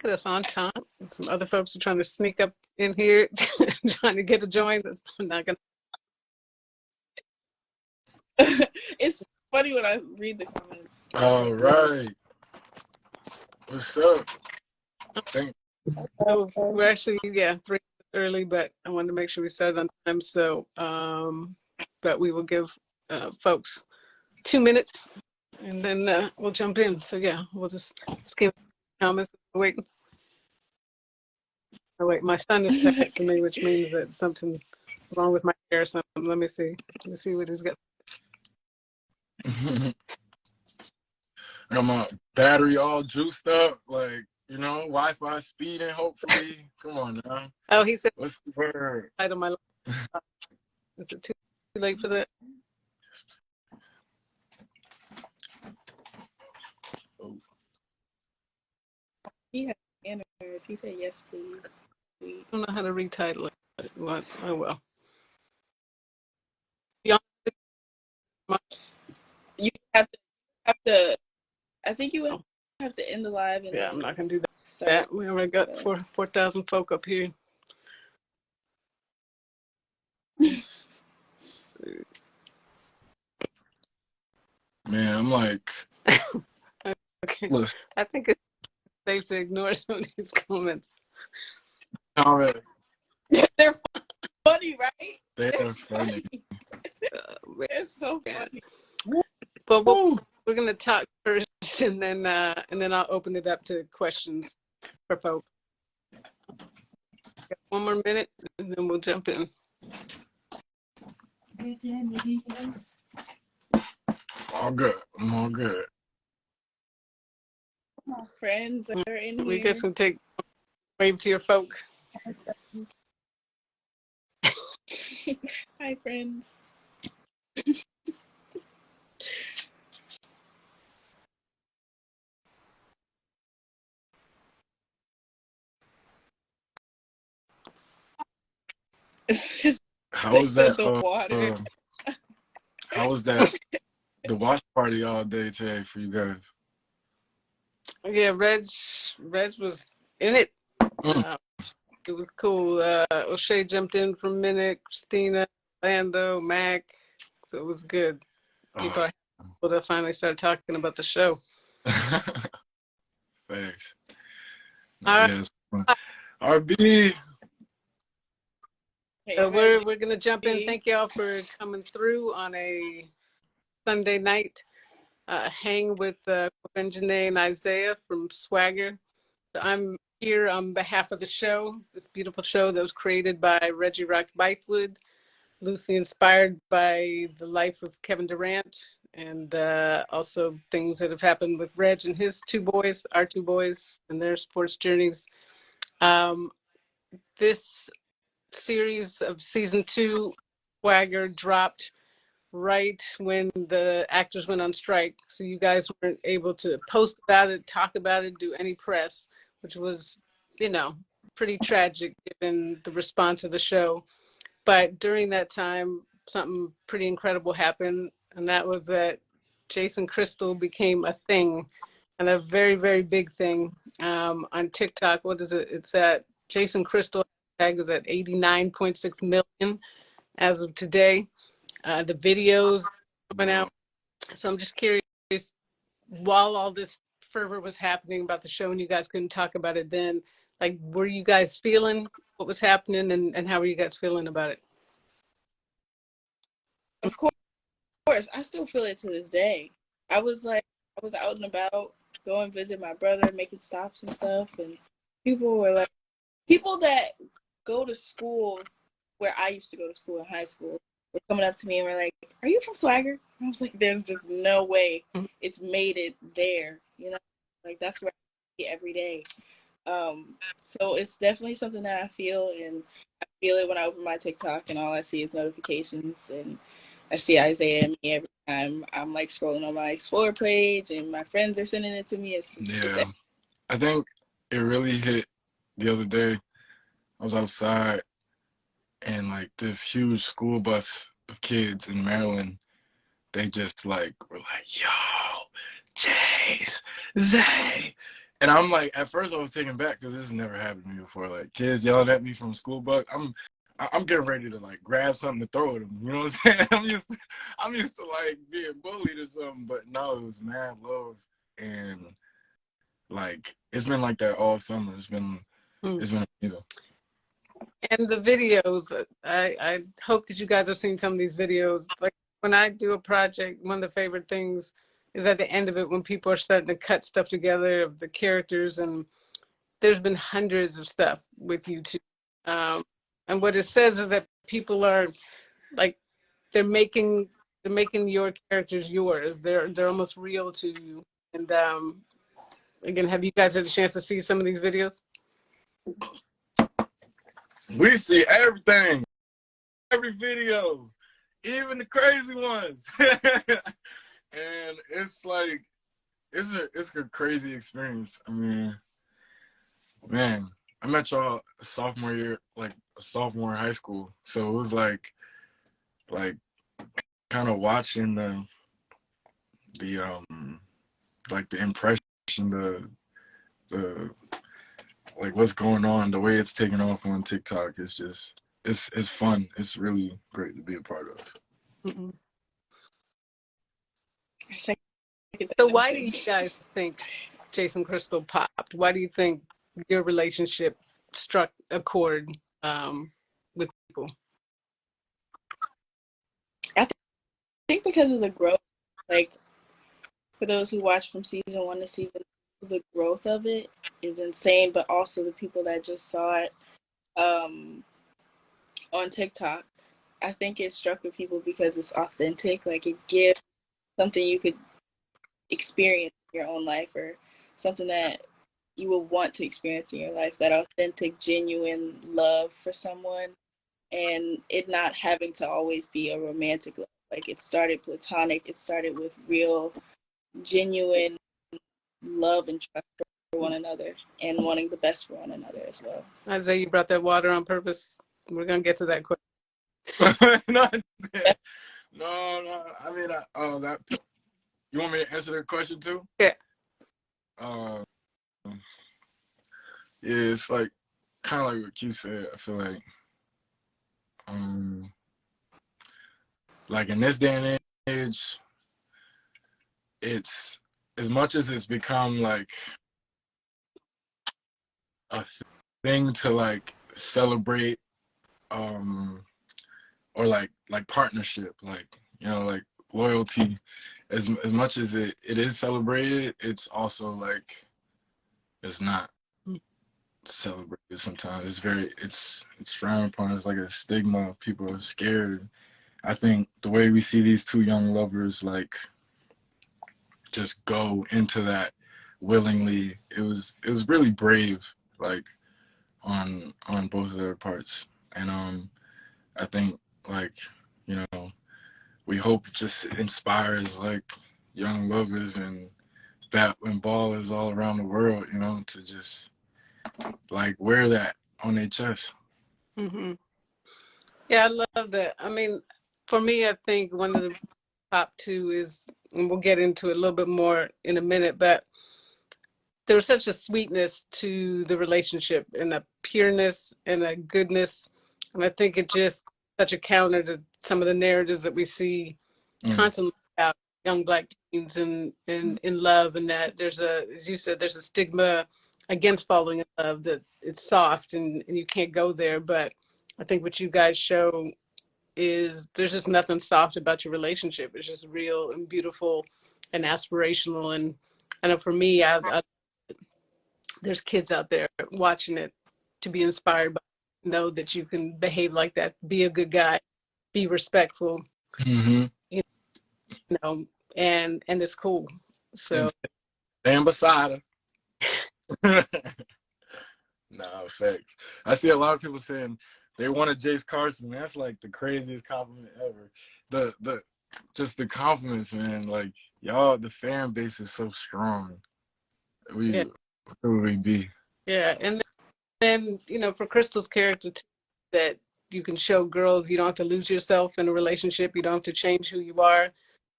look at us on time. Some other folks are trying to sneak up in here, trying to get to join us. I'm not gonna. It's funny when I read the comments. All right. What's up? So we're actually 3 minutes early, but I wanted to make sure we started on time. So, but we will give folks 2 minutes, and then we'll jump in. So yeah, we'll just skim comments. Waiting. Oh wait, my son is texting me, which means that something wrong with my hair or something. Let me see. Let me see what he's got. I got my battery all juiced up, like, you know, Wi-Fi speeding, hopefully. Come on now. Oh, he said, what's the word? On my is it too late for that? Oh. He has manners. He said yes, please. I don't know how to retitle it. What? Oh well. You have to. I think you would have to end the live. And I'm not gonna do that. We already got 4,000 folk up here. Man, I'm like, okay. Listen. I think it's safe to ignore some of these comments. All right. They're funny, right? They're funny. They're so funny. But we're gonna talk first, and then I'll open it up to questions for folks. Got 1 more minute, and then we'll jump in. All good. I'm all good. My friends are in here. We guess we'll take wave to your folk. Hi, friends. How was that? The water. How was that? The watch party all day today for you guys. Yeah, Reg was in it. It was cool. O'Shea jumped in for a minute. Christina, Lando, Mac. So it was good. People are able to finally start talking about the show. Thanks. Yes. RB. So we're gonna jump in. Thank y'all for coming through on a Sunday night hang with Quvenzhane and Isaiah from Swagger. So I'm here on behalf of the show, this beautiful show that was created by Reggie Rock Bythewood, loosely inspired by the life of Kevin Durant, and also things that have happened with Reg and his 2 boys, our 2 boys, and their sports journeys. This series of season 2, Swagger dropped right when the actors went on strike. So you guys weren't able to post about it, talk about it, do any press, which was, pretty tragic given the response of the show. But during that time, something pretty incredible happened, and that was that Jason Crystal became a thing, and a very, very big thing on TikTok. What is it? It's at Jason Crystal tag is at 89.6 million as of today. The videos coming out. So I'm just curious, while all this fervor was happening about the show and you guys couldn't talk about it then, like, were you guys feeling what was happening, and how were you guys feeling about it? Of course, I still feel it to this day. I was out and about, going visit my brother, making stops and stuff, and people that go to school where I used to go to school in high school were coming up to me and were like, "Are you from Swagger?" And I was like, "There's just no way it's made it there." Like, that's where I see it every day. So it's definitely something that I feel, and I feel it when I open my TikTok and all I see is notifications, and I see Isaiah and me every time I'm like scrolling on my Explore page and my friends are sending it to me. It's just, I think it really hit the other day. I was outside and like this huge school bus of kids in Maryland, they just like were like, "Yo, Jace, Zay," And I'm like, at first I was taken back because this has never happened to me before. Like kids yelling at me from school bus. I'm getting ready to like grab something to throw at them. You know what I'm saying? I'm used to like being bullied or something, but no, it was mad love, and like it's been like that all summer. It's been amazing. And the videos, I hope that you guys have seen some of these videos. Like when I do a project, one of the favorite things is at the end of it when people are starting to cut stuff together of the characters, and there's been hundreds of stuff with YouTube. And what it says is that people are like they're making your characters yours. They're almost real to you. And again, have you guys had a chance to see some of these videos? We see everything, every video, even the crazy ones. And it's like it's a crazy experience. I mean, man, I met y'all sophomore year, like a sophomore in high school. So it was like kind of watching the like the impression, the like what's going on, the way it's taking off on TikTok is just it's fun. It's really great to be a part of. Mm-hmm. I So why do you guys think Jason Crystal popped? Why do you think your relationship struck a chord with people? I think because of the growth, like for those who watch from season 1 to season 2, the growth of it is insane, but also the people that just saw it on TikTok, I think it struck with people because it's authentic. Like it gives something you could experience in your own life, or something that you will want to experience in your life, that authentic, genuine love for someone, and it not having to always be a romantic love. Like it started platonic, it started with real, genuine love and trust for one another and wanting the best for one another as well. Isaiah, you brought that water on purpose. We're gonna get to that question. No, no. I mean, that. You want me to answer that question too? Yeah. Yeah, it's like kind of like what you said. I feel like in this day and age, it's as much as it's become like a thing to like celebrate, or like partnership, like like loyalty. As much as it is celebrated, it's also like it's not celebrated sometimes. It's frowned upon. It's like a stigma. People are scared. I think the way we see these two young lovers like just go into that willingly, it was really brave, like on both of their parts. And I think like we hope it just inspires like young lovers and ballers all around the world, to just like wear that on their chest. Mm-hmm. Yeah, I love that. I mean, for me, I think one of the top two is, and we'll get into it a little bit more in a minute, but there was such a sweetness to the relationship and a pureness and a goodness. And I think it just such a counter to some of the narratives that we see constantly about young Black teens and in love, and that there's as you said, there's a stigma against falling in love, that it's soft and you can't go there. But I think what you guys show is there's just nothing soft about your relationship. It's just real and beautiful and aspirational. And I know for me, there's kids out there watching it to be inspired by, know that you can behave like that, be a good guy, be respectful, and it's cool. So stand beside her. Nah, facts. I see a lot of people saying they wanted Jace Carson. That's like the craziest compliment ever. The just the compliments, man. Like y'all, the fan base is so strong. Where would we be? Yeah, and then for Crystal's character too, that you can show girls you don't have to lose yourself in a relationship. You don't have to change who you are.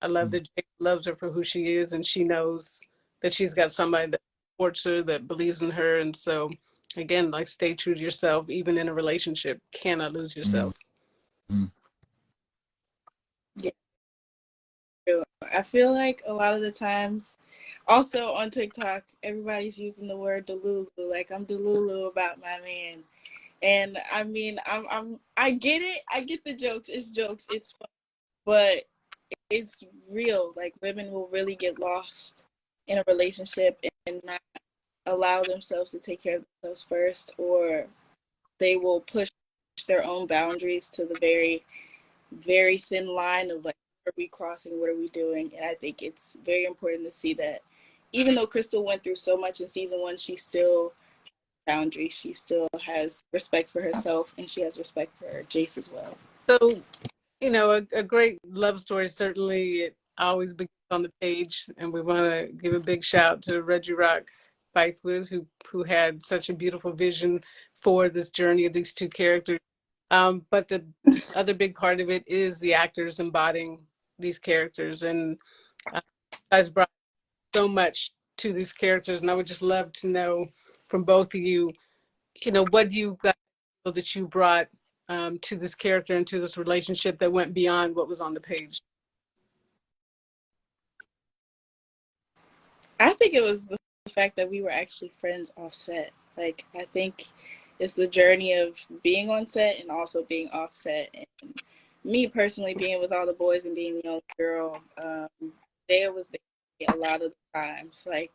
I love that Jake loves her for who she is, and she knows that she's got somebody that supports her, that believes in her. And so, again, like, stay true to yourself, even in a relationship. Cannot lose yourself. Mm-hmm. Yeah. I feel like a lot of the times, also on TikTok, everybody's using the word delulu. Like, I'm delulu about my man. And I mean, I get it. I get the jokes. It's jokes. It's fun. But it's real. Like, women will really get lost in a relationship and not allow themselves to take care of themselves first, or they will push their own boundaries to the very, very thin line of, like, what are we crossing? What are we doing? And I think it's very important to see that even though Crystal went through so much in season 1, she still boundaries. She still has respect for herself, and she has respect for Jace as well. So, you know, a great love story, certainly, it always begins on the page. And we want to give a big shout to Reggie Rock Bythewood, who had such a beautiful vision for this journey of these two characters. But the other big part of it is the actors embodying these characters. And you guys brought so much to these characters. And I would just love to know from both of you, you know, what you guys feel that you brought to this character and to this relationship that went beyond what was on the page. I think it was the fact that we were actually friends off set. Like, I think it's the journey of being on set and also being off set. And me personally being with all the boys and being the only girl, there was a lot of the times. Like,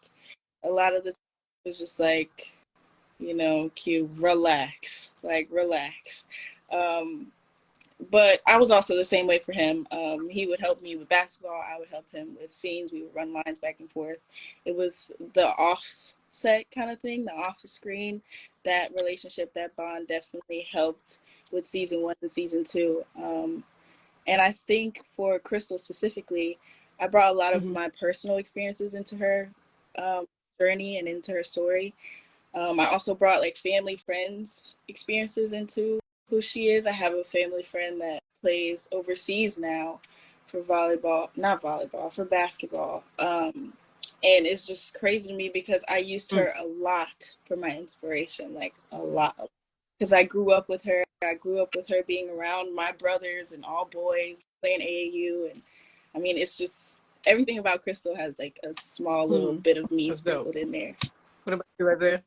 a lot of the times it was just like, you know, Q, relax. Like, relax. But I was also the same way for him. He would help me with basketball. I would help him with scenes. We would run lines back and forth. It was the offset kind of thing, the off the screen. That relationship, that bond definitely helped with season 1 and season 2. And I think for Crystal specifically, I brought a lot of my personal experiences into her journey and into her story. I also brought, like, family, friends experiences into who she is. I have a family friend that plays overseas now for for basketball. And it's just crazy to me because I used her a lot for my inspiration, like a lot. Because I grew up with her. I grew up with her being around my brothers and all boys playing AAU. And I mean, it's just everything about Crystal has, like, a small little bit of me sprinkled in there. What about you, Isaiah?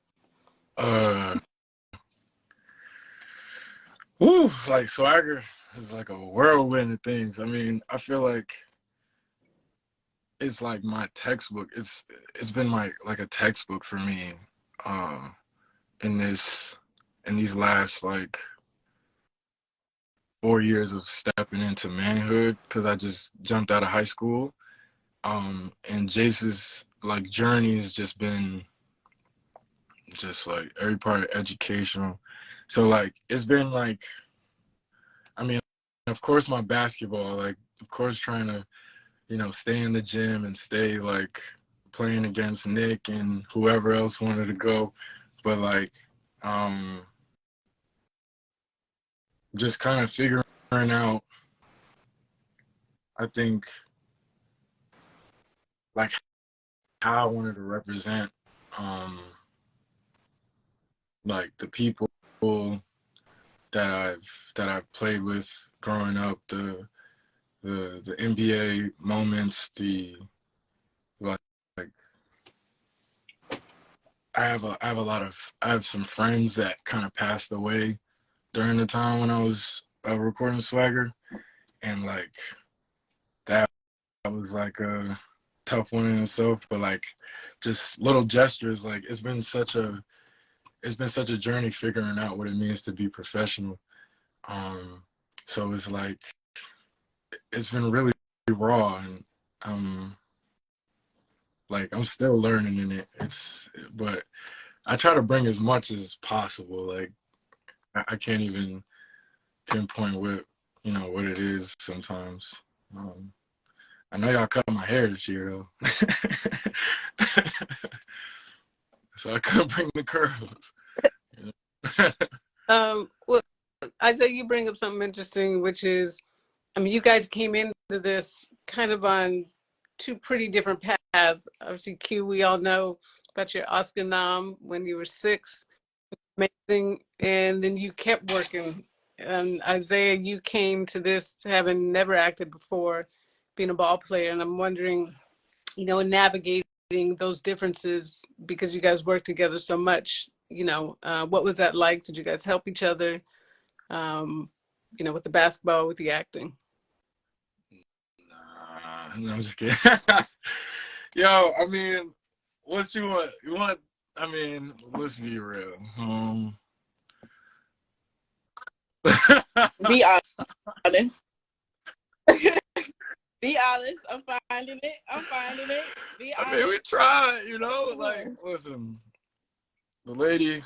Like, Swagger is like a whirlwind of things. I mean, I feel like it's like my textbook. It's been like a textbook for me in these last, like, 4 years of stepping into manhood, because I just jumped out of high school. And Jace's, like, journey has just been just, like, every part educational. So, like, it's been like, I mean, of course my basketball, like, of course trying to, you know, stay in the gym and stay, like, playing against Nick and whoever else wanted to go. But, like, just kind of figuring out, I think, like, how I wanted to represent, like, the people that I've played with growing up, the NBA moments, like I have some friends that kind of passed away during the time when I was recording Swagger, and, like, that was like a tough one in itself. But, like, just little gestures, like, it's been such a journey figuring out what it means to be professional. So it's like, it's been really raw, and like, I'm still learning in it. But I try to bring as much as possible. Like, I can't even pinpoint what it is sometimes. I know y'all cut my hair this year though, so I couldn't bring the curls. You know? Well, Isaiah, you bring up something interesting, which is, I mean, you guys came into this kind of on two pretty different paths. Obviously, Q, we all know, got your Oscar nom when you were 6. Amazing. And then you kept working. And Isaiah, you came to this having never acted before, being a ball player. And I'm wondering, navigating those differences because you guys work together so much, what was that like? Did you guys help each other, with the basketball, with the acting? Nah, no, I'm just kidding. Yo, I mean, what you want? I mean, let's be real. Be honest. Be honest. I'm finding it. Be honest. I mean, we tried, like, listen, the lady,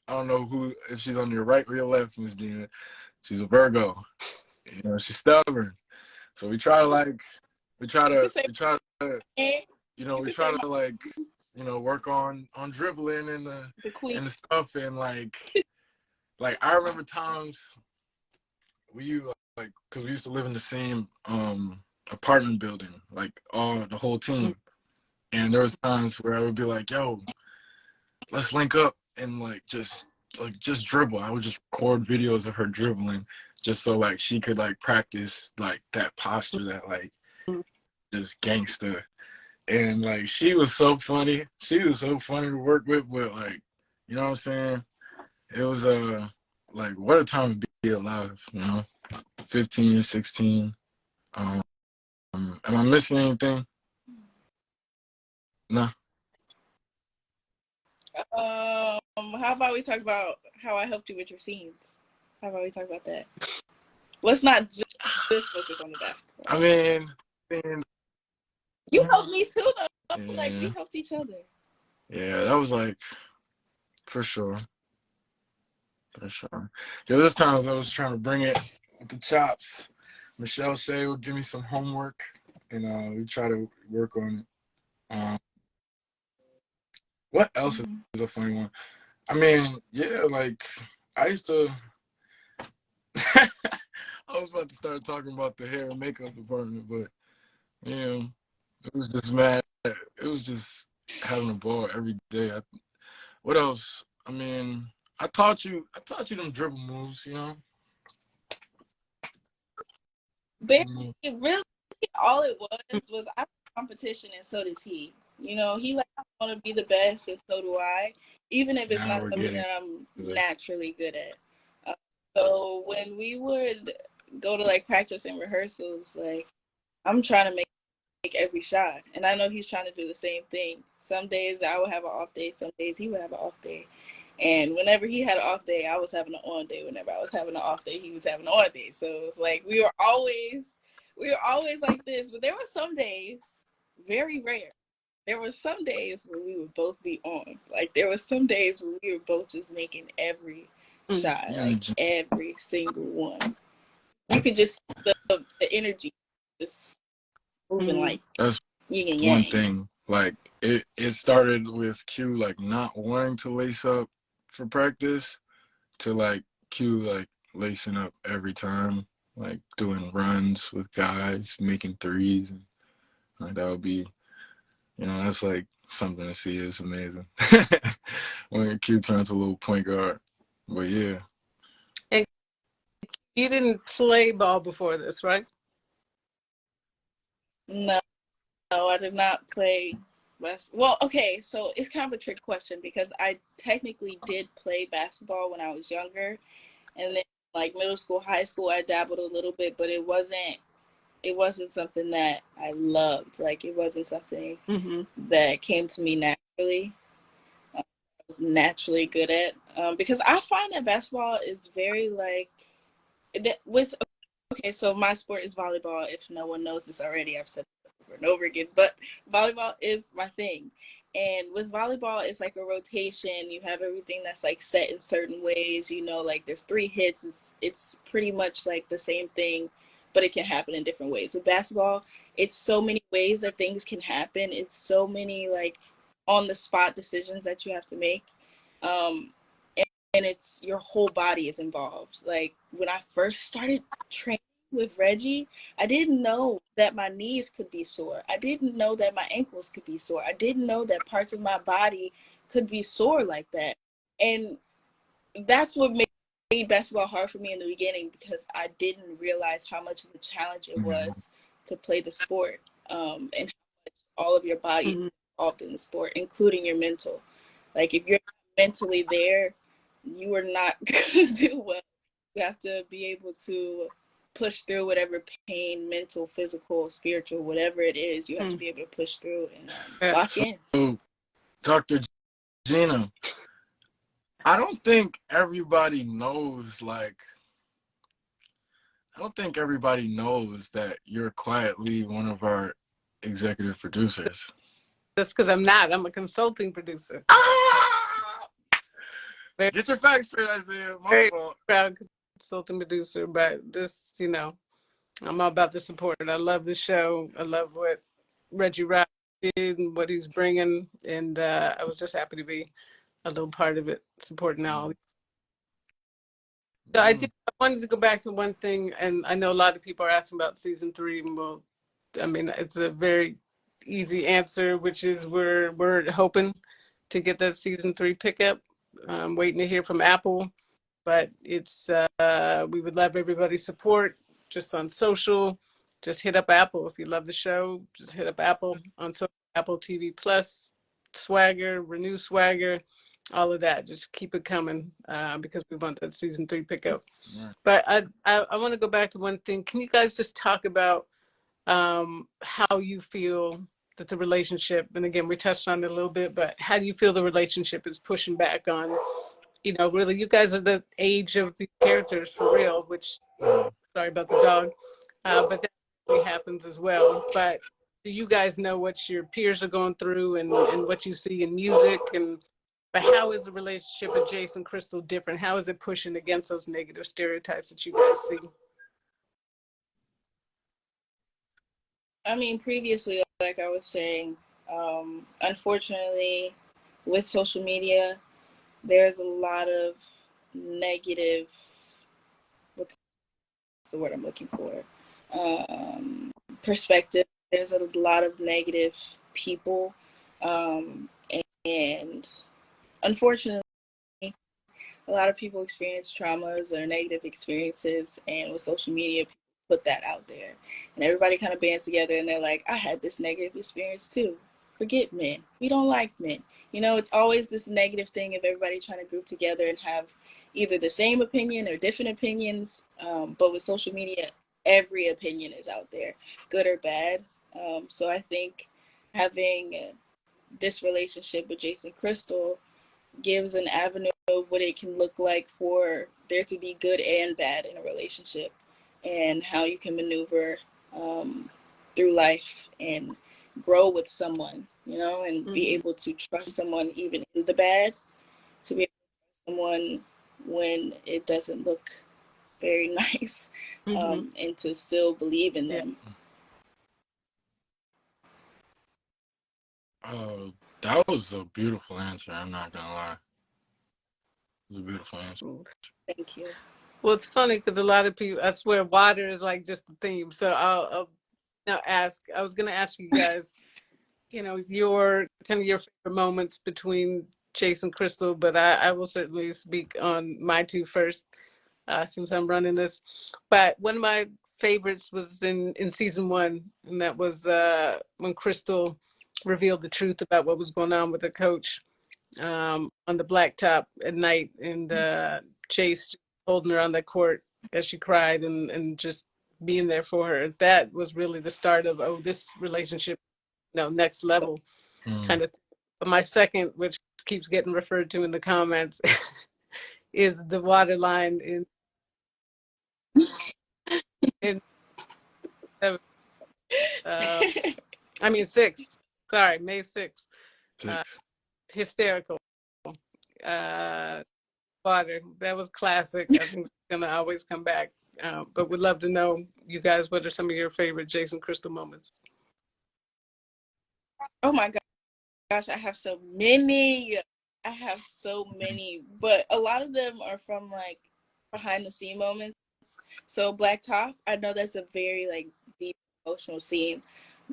I don't know if she's on your right or your left, Miss Gina. She's a Virgo. She's stubborn. So we try to work on dribbling and the queen and the stuff, and like I remember times because we used to live in the same apartment building, like the whole team, and there was times where I would be like, yo, let's link up and just dribble. I would just record videos of her dribbling just so like she could like practice like that posture, that like just gangster. And like she was so funny to work with, but like, you know what I'm saying, it was like, what a time to be alive, 15, 16. Am I missing anything? No. How about we talk about how I helped you with your scenes? How about we talk about that? Let's not just focus on the basketball. I mean, you helped me too, though. Yeah. Like, we helped each other. Yeah, that was like, for sure. Yeah, there's times I was trying to bring it with the chops. Michelle Shea would give me some homework, and we try to work on it. What else is a funny one? I mean, yeah, like I used to. I was about to start talking about the hair and makeup department, but it was just mad. It was just having a ball every day. What else? I mean, I taught you them dribble moves, Really, all it was I competition, and so does he. He like want to be the best, and so do I. Even if it's not something that I'm naturally good at. So when we would go to like practice and rehearsals, like I'm trying to make every shot, and I know he's trying to do the same thing. Some days I would have an off day, some days he would have an off day, and whenever he had an off day, I was having an on day. Whenever I was having an off day, he was having an on day. So it was like we were always like this. But there were some days, very rare, there were some days where we would both be on. Like there were some days where we were both just making every shot, like every single one. You could just see the energy just moving like that's yin and one yang. thing. Like it started with Q like not wanting to lace up for practice to like Q like lacing up every time, like doing runs with guys, making threes, and like that would be, that's like something to see. It's amazing when Q turns a little point guard. But yeah. And you didn't play ball before this, right? No, I did not play basketball. Well, okay, so it's kind of a trick question because I technically did play basketball when I was younger, and then like middle school, high school, I dabbled a little bit, but it wasn't something that I loved. Like it wasn't something that came to me naturally. I was naturally good at because I find that basketball is very like okay, so my sport is volleyball. If no one knows this already, I've said this over and over again, but volleyball is my thing. And with volleyball, it's like a rotation. You have everything that's like set in certain ways. Like there's 3 hits. It's pretty much like the same thing, but it can happen in different ways. With basketball, it's so many ways that things can happen. It's so many like on the spot decisions that you have to make. And it's your whole body is involved. Like when I first started training, with Reggie, I didn't know that my knees could be sore. I didn't know that my ankles could be sore. I didn't know that parts of my body could be sore like that. And that's what made basketball hard for me in the beginning, because I didn't realize how much of a challenge it Mhm. was to play the sport, and how much all of your body is Mm-hmm. involved in the sport, including your mental. Like, if you're not mentally there, you are not going to do well. You have to be able to push through whatever pain, mental, physical, spiritual, whatever it is. You have to be able to push through and Yeah. lock So, in. Dr. Gina, I don't think everybody knows, like, I don't think everybody knows that you're quietly one of our executive producers. That's because I'm not. I'm a consulting producer. Ah! Very, Get your facts straight, Isaiah. My very fault. proud consulting producer. But this, I'm all about the support. I love the show. I love what Reggie Rock did and what he's bringing. And I was just happy to be a little part of it, supporting all. So Mm. I wanted to go back to one thing, and I know a lot of people are asking about season 3. And well, I mean, it's a very easy answer, which is we're hoping to get that season 3 pickup. Waiting to hear from Apple, but it's we would love everybody's support just on social. Just hit up Apple if you love the show. Just hit up Apple on Apple TV Plus, Swagger, Renew Swagger, all of that. Just keep it coming because we want that season 3 pickup. Right. But I want to go back to one thing. Can you guys just talk about how you feel that the relationship, and again, we touched on it a little bit, but how do you feel the relationship is pushing back on, really, you guys are the age of these characters for real, which, sorry about the dog, but that really happens as well. But do you guys know what your peers are going through and what you see in music? But how is the relationship with Jason Crystal different? How is it pushing against those negative stereotypes that you guys see? I mean, previously, like I was saying, unfortunately, with social media, there's a lot of negative, what's the word I'm looking for? Um, Perspective. There's a lot of negative people. Um, and unfortunately, a lot of people experience traumas or negative experiences, and with social media, people put that out there, and everybody kind of bands together, and they're like, I had this negative experience too. Forget men. We don't like men. It's always this negative thing of everybody trying to group together and have either the same opinion or different opinions. But with social media, every opinion is out there, good or bad. So I think having this relationship with Jason Crystal gives an avenue of what it can look like for there to be good and bad in a relationship, and how you can maneuver through life and grow with someone, and be Mm-hmm. able to trust someone even in the bad, to be able to trust someone when it doesn't look very nice, Mm-hmm. and to still believe in Yeah. them. Uh, that was a beautiful answer. I'm not gonna lie. It was a beautiful answer. Thank you. Well, it's funny because a lot of people, I swear, water is like just the theme. So I'll now ask. I was going to ask you guys, your kind of your favorite moments between Chase and Crystal, but I will certainly speak on my two first, since I'm running this. But one of my favorites was in season 1, and that was when Crystal revealed the truth about what was going on with her coach on the blacktop at night, and Chase holding her on the court as she cried and just being there for her. That was really the start of, oh, this relationship, next level Mm. kind of. But my second, which keeps getting referred to in the comments, is the water line in uh, I mean 6th. Sorry, May 6th. Uh, 6. Hysterical. Uh, Water. That was classic. I think it's gonna always come back. But would love to know, you guys, what are some of your favorite Jason Crystal moments? Oh my gosh, I have so many. I have so many, but a lot of them are from like behind the scene moments. So Black Top, I know that's a very like deep emotional scene,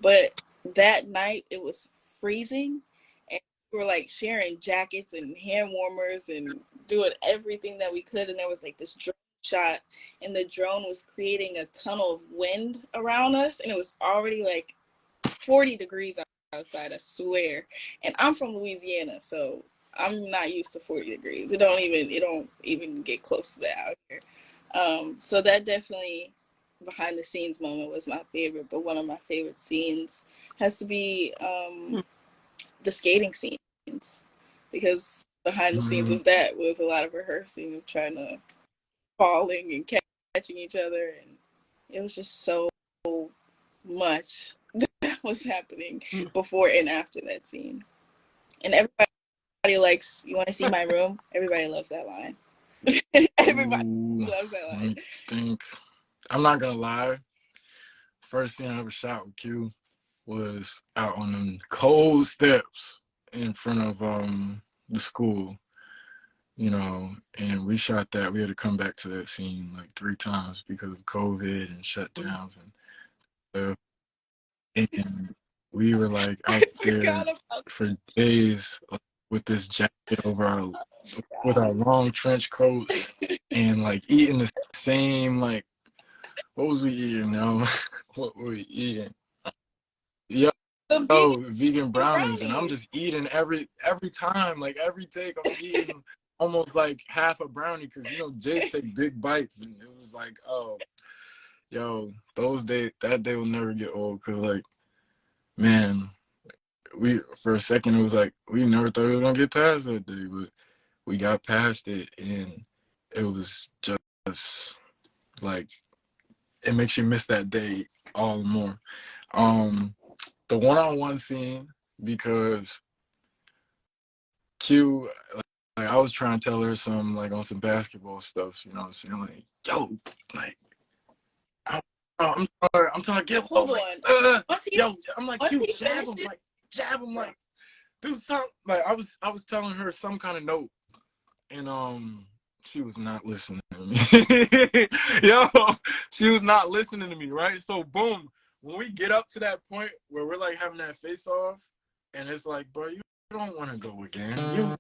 but that night it was freezing, and we were like sharing jackets and hand warmers and doing everything that we could, and there was like this drone shot, and the drone was creating a tunnel of wind around us, and it was already like 40 degrees outside, I swear. And I'm from Louisiana, so I'm not used to 40 degrees. It don't even get close to that out here. So that definitely behind the scenes moment was my favorite. But one of my favorite scenes has to be the skating scenes, because behind the scenes Mm-hmm. of that was a lot of rehearsing of trying to falling and catching each other, and it was just so much that was happening before and after that scene. And everybody likes, "You want to see my room?" Everybody loves that line. Everybody Ooh, loves that let line. me think. I'm not gonna lie. First scene I ever shot with Q was out on them cold steps in front of the school, you know, and we shot that. We had to come back to that scene like 3 times because of COVID and shutdowns and stuff. And we were like I out forgot there about for days with this jacket over our with God. our long trench coats and like eating the same like what was we eating now? What were we eating? Yo, The vegan vegan brownies, and I'm brownies. just eating every time, like every take, I'm eating almost like half a brownie because you know Jace take big bites, and it was like, oh, yo, that day will never get old because like, man, we for a second it was like we never thought we were gonna get past that day, but we got past it, and it was just like it makes you miss that day all the more. Um, the one-on-one scene because Q, like I was trying to tell her some like on some basketball stuff, you know what I'm saying? Like, yo, like I'm, I'm trying to get low, Hold like, on. Once he yo, I'm like once Q, he finishes, jab him, like, do something. Like I was telling her some kind of note, and she was not listening to me. Yo, she was not listening to me, right? So boom, when we get up to that point where we're like having that face off, and it's like, bro, you don't want to go again.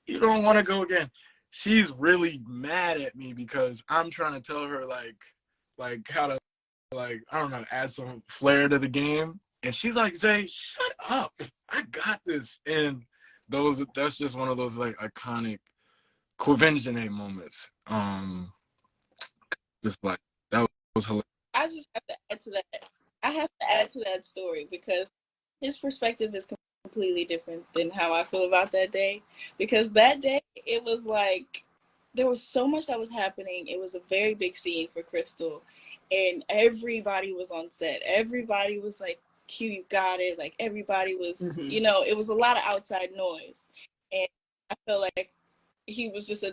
You don't want to go again. She's really mad at me because I'm trying to tell her like how to like I don't know add some flair to the game, and she's like, Zay, shut up. I got this. And that's just one of those like iconic Quvenzhane moments. Just like that was hilarious. I just have to add to that. I have to add to that story because his perspective is completely different than how I feel about that day. Because that day, it was like there was so much that was happening. It was a very big scene for Crystal, and everybody was on set. Everybody was like, "Q, you got it." Like everybody was, it was a lot of outside noise, and I felt like he was just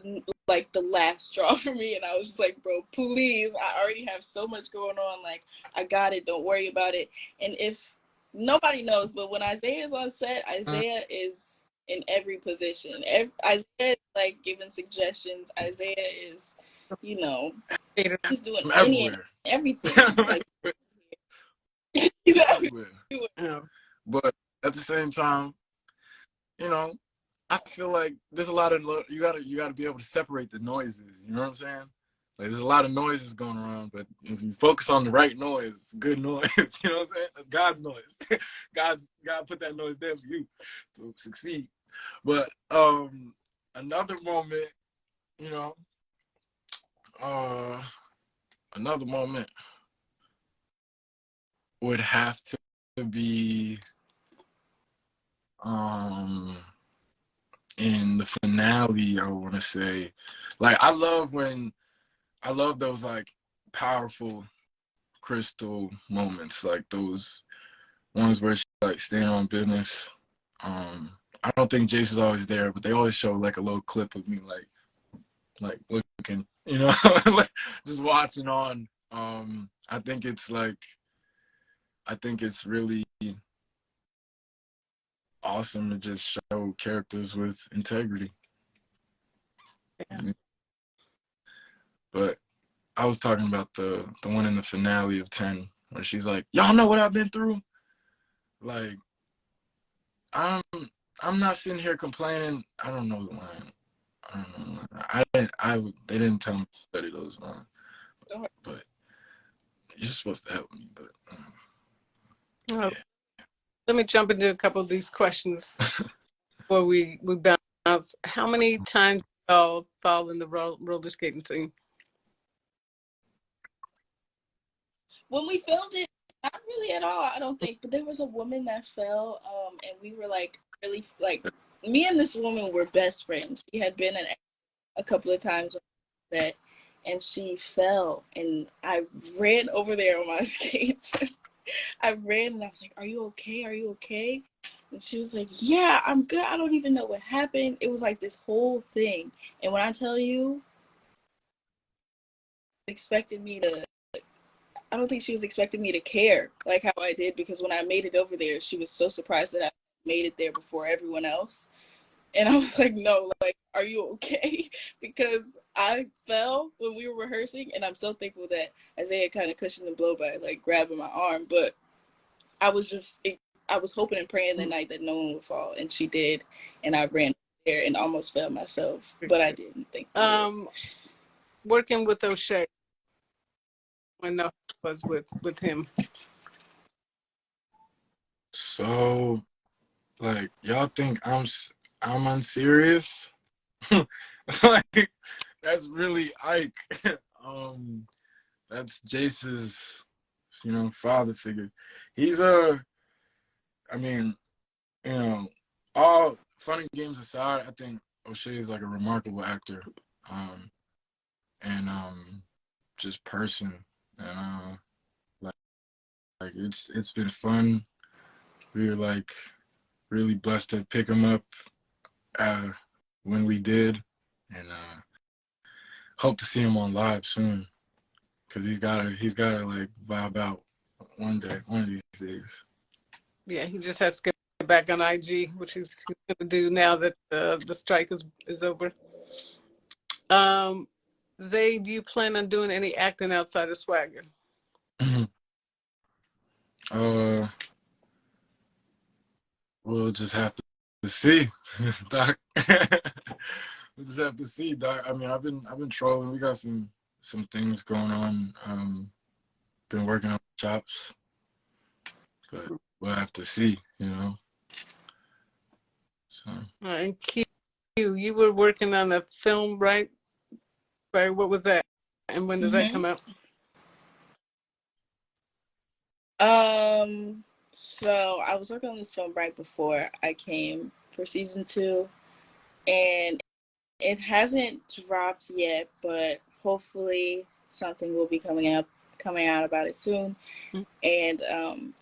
like the last straw for me, and I was just like, bro, please, I already have so much going on, like I got it, don't worry about it. And if nobody knows, but when Isaiah is on set, Isaiah is in every position. Isaiah is like giving suggestions. Isaiah is, you know, he's doing I'm any and everywhere. everything, like he's Everywhere. Yeah. But at the same time, you know, I feel like there's a lot of you gotta be able to separate the noises. You know what I'm saying? Like there's a lot of noises going around, but if you focus on the right noise, good noise, you know what I'm saying? That's God's noise. God put that noise there for you to succeed. But another moment, you know, uh another moment would have to be um in the finale, I wanna say. Like I love those like powerful crystal moments, like those ones where she like staying on business. I don't think Jason's always there, but they always show like a little clip of me like looking, you know, like, just watching on. I think it's like I think it's really awesome to just show characters with integrity. Yeah. But I was talking about the one in the finale of 10 where she's like, "Y'all know what I've been through." Like, I'm I'm not sitting here complaining. I don't know the line. I don't know the line. They didn't tell me to study those lines, but you're supposed to help me. But Oh, yeah. let me jump into a couple of these questions before we bounce. How many times did y'all fall in the roller skating scene? When we filmed it, not really at all, I don't think. But there was a woman that fell, and we were like really like me and this woman were best friends. She had been in a couple of times on set, and she fell, and I ran over there on my skates. I ran and I was like, "Are you okay? Are you okay?" And she was like, "Yeah, I'm good. I don't even know what happened." It was like this whole thing, and when I tell you, expected me to I don't think she was expecting me to care like how I did, because when I made it over there, she was so surprised that I made it there before everyone else. And I was like, no, like, are you okay? Because I fell when we were rehearsing, and I'm so thankful that Isaiah kind of cushioned the blow by like grabbing my arm. But I was I was hoping and praying that night that no one would fall, and she did. And I ran there and almost fell myself, but I didn't, thank the Lord. Working with O'Shea when I was with him. So, like, y'all think I'm unserious? Like, that's really Ike. That's Jace's, father figure. He's I mean, you know, all fun and games aside, I think O'Shea is like a remarkable actor, and just person, and like it's been fun. We were like really blessed to pick him up uh, when we did, and hope to see him on live soon, because he's gotta like vibe out one of these days. Yeah, he just has to get back on IG, which he's going to do now that the strike is over. Zay, do you plan on doing any acting outside of Swagger? uh, we'll just have to see, Doc. We'll just have to see, Doc. I mean, I've been trolling. We got some things going on. Been working on chops, but we'll have to see. So And Q, you were working on a film, right? Right. What was that? And when does that come out? So I was working on this film right before I came for season 2, and it hasn't dropped yet, but hopefully something will be coming out about it soon. And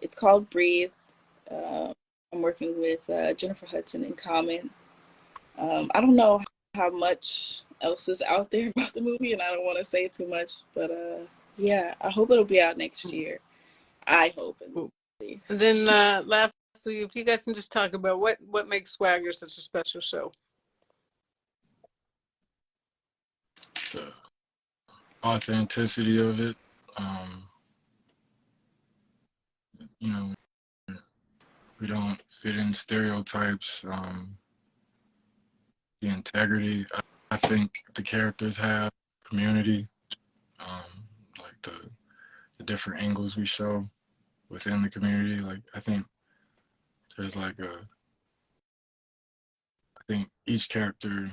it's called Breathe. I'm working with Jennifer Hudson and Common. I don't know how much else is out there about the movie, and I don't want to say too much, but yeah, I hope it'll be out next year. I hope, at least. And then lastly, if you guys can just talk about what makes Swagger such a special show. the authenticity of it, you know, we don't fit in stereotypes. The integrity, I think the characters have, community, like the different angles we show within the community. Like I think there's like I think each character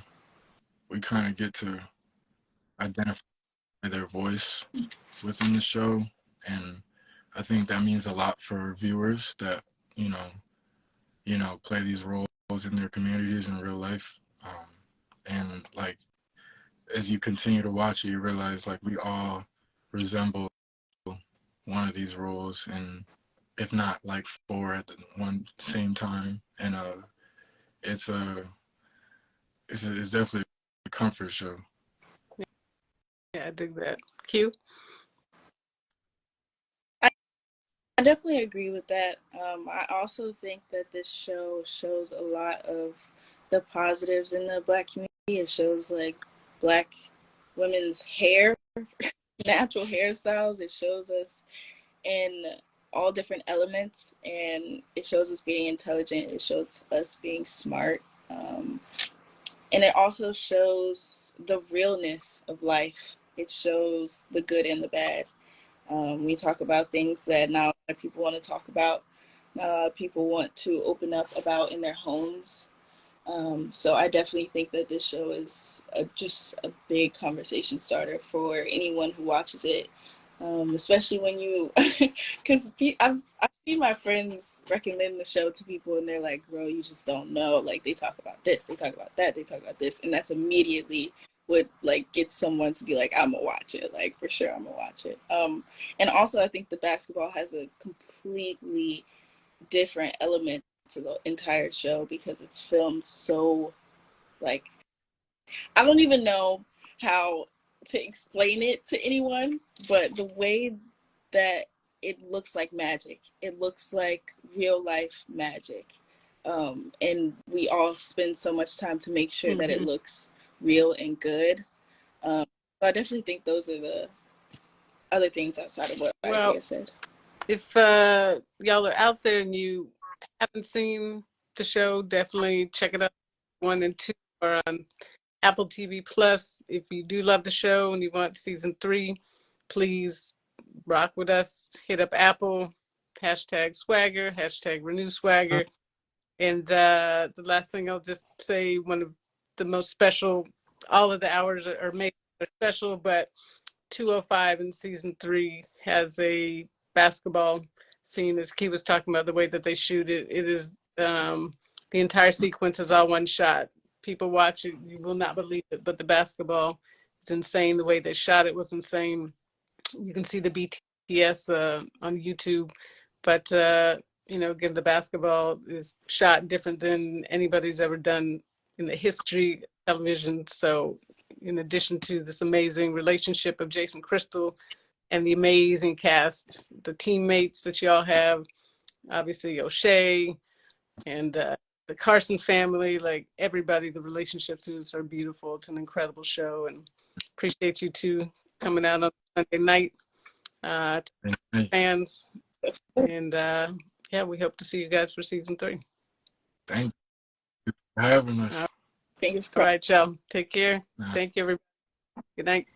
we kind of get to identify their voice within the show, and I think that means a lot for viewers that you play these roles in their communities in real life. And like as you continue to watch it, you realize like we all resemble one of these roles, and if not like four at the one same time. And it's a it's definitely a comfort show. Yeah, I dig that. Q. I definitely agree with that. I also think that this show shows a lot of the positives in the Black community. It shows like Black women's hair natural hairstyles. It shows us in all different elements, and it shows us being intelligent. It shows us being smart. And it also shows the realness of life. It shows the good and the bad. We talk about things that not a lot of people want to talk about, not a lot of people want to open up about in their homes. So I definitely think that this show is just a big conversation starter for anyone who watches it, especially when you, because I've seen my friends recommend the show to people and they're like, "Girl, you just don't know." Like they talk about this, they talk about that, they talk about this, and that's immediately what like gets someone to be like, "I'm gonna watch it." Like for sure, I'm gonna watch it. And also I think the basketball has a completely different element to the entire show because it's filmed so like I don't even know how to explain it to anyone, but the way that it looks like magic, it looks like real life magic. And we all spend so much time to make sure that it looks real and good. So I definitely think those are the other things outside of what Well, Isaiah said. if y'all are out there and you haven't seen the show, definitely check it out. 1 and 2 are on Apple TV Plus. If you do love the show and you want season 3, please rock with us. Hit up Apple, hashtag swagger, hashtag renew swagger. And the last thing I'll just say, one of the most special, all of the hours are made special, but 205 in season 3 has a basketball scene, as Key was talking about, the way that they shoot it. It is the entire sequence is all one shot. People watch it, you will not believe it, but the basketball is insane. The way they shot it was insane. You can see the BTS on YouTube, but again, the basketball is shot different than anybody's ever done in the history of television. So in addition to this amazing relationship of Jason Crystal and the amazing cast, the teammates that y'all have, obviously O'Shea and the Carson family, like everybody, the relationships are beautiful. It's an incredible show, and appreciate you two coming out on Sunday night to fans. And yeah, we hope to see you guys for season 3. Thank you for having us. Fingers All crossed. right, y'all. Take care. Thank you, everybody. Good night.